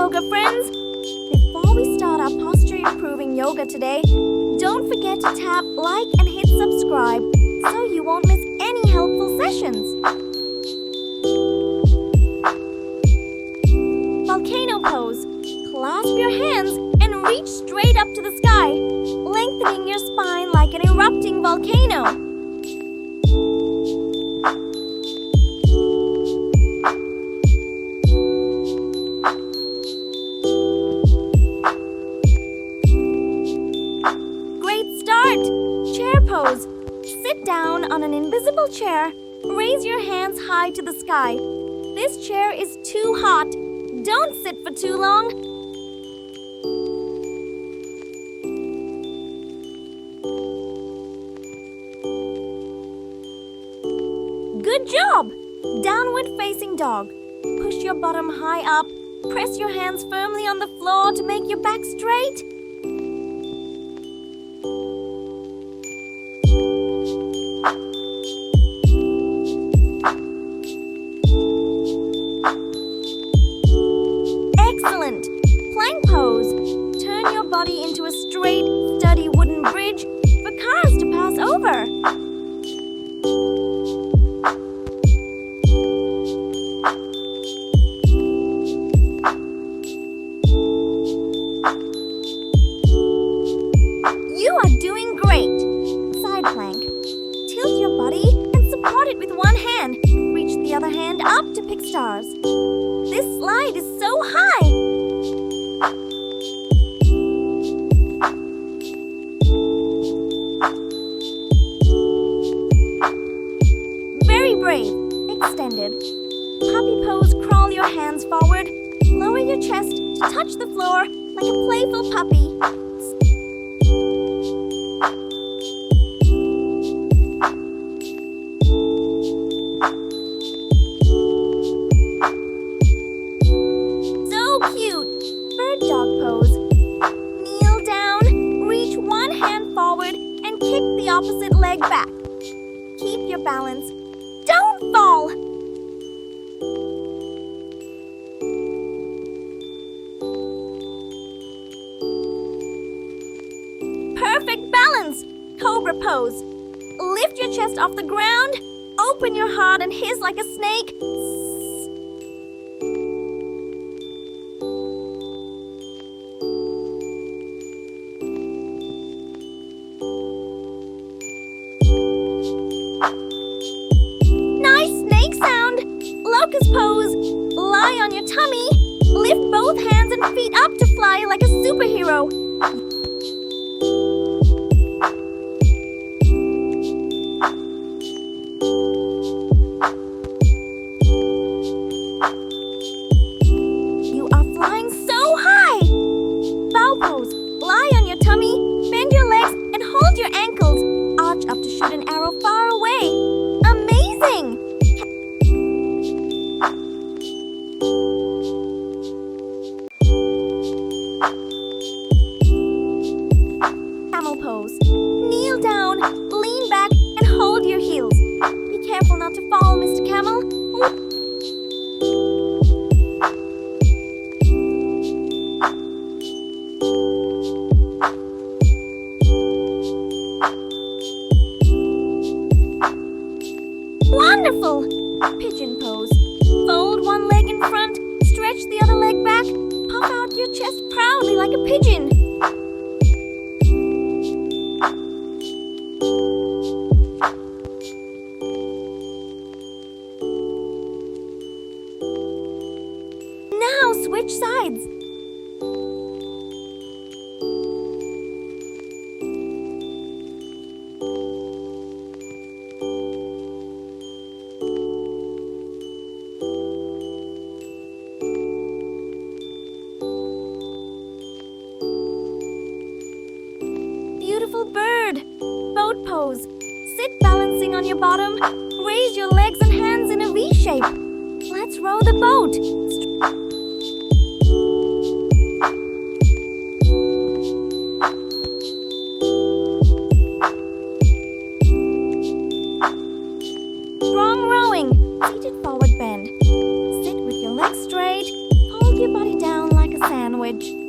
yoga friends! Before we start our posture improving yoga today, don't forget to tap like and hit subscribe so you won't miss any helpful sessions. Volcano pose. Clasp your hands and reach straight up to the sky, lengthening your spine like an erupting volcano. Chair pose. Sit down on an invisible chair. Raise your hands high to the sky. This chair is too hot. Don't sit for too long. Good job! Downward facing dog. Push your bottom high up. Press your hands firmly on the floor to make your back straight. Excellent! Plank pose. Turn your body into a straight, sturdy wooden bridge for cars to pass over. You are doing great! Side plank. Tilt your body and support it with one hand. Reach the other hand up to pick stars. This slide is so high! Very brave. Extended. Puppy pose. Crawl your hands forward. Lower your chest to touch the floor like a playful puppy. Dog pose. Kneel down, reach one hand forward and kick the opposite leg back. Keep your balance. Don't fall! Perfect balance! Cobra pose. Lift your chest off the ground, open your heart and hiss like a snake. Locust pose. Lie on your tummy. Lift both hands and feet up to fly like a superhero. You are flying so high. Bow pose. Lie on your tummy. Bend your legs and hold your ankles. Arch up to shoot an arrow far away. Amazing! Camel pose. Kneel down, lean back, and hold your heels. Be careful not to fall, Mr. Camel. Wonderful! Pigeon pose. Fold one leg in front, stretch the other leg back, puff out your chest proudly like a pigeon. Now switch sides. Beautiful bird. Boat pose. Sit balancing on your bottom. Raise your legs and hands in a V shape. Let's row the boat. Strong rowing. Seated forward bend. Sit with your legs straight. Hold your body down like a language.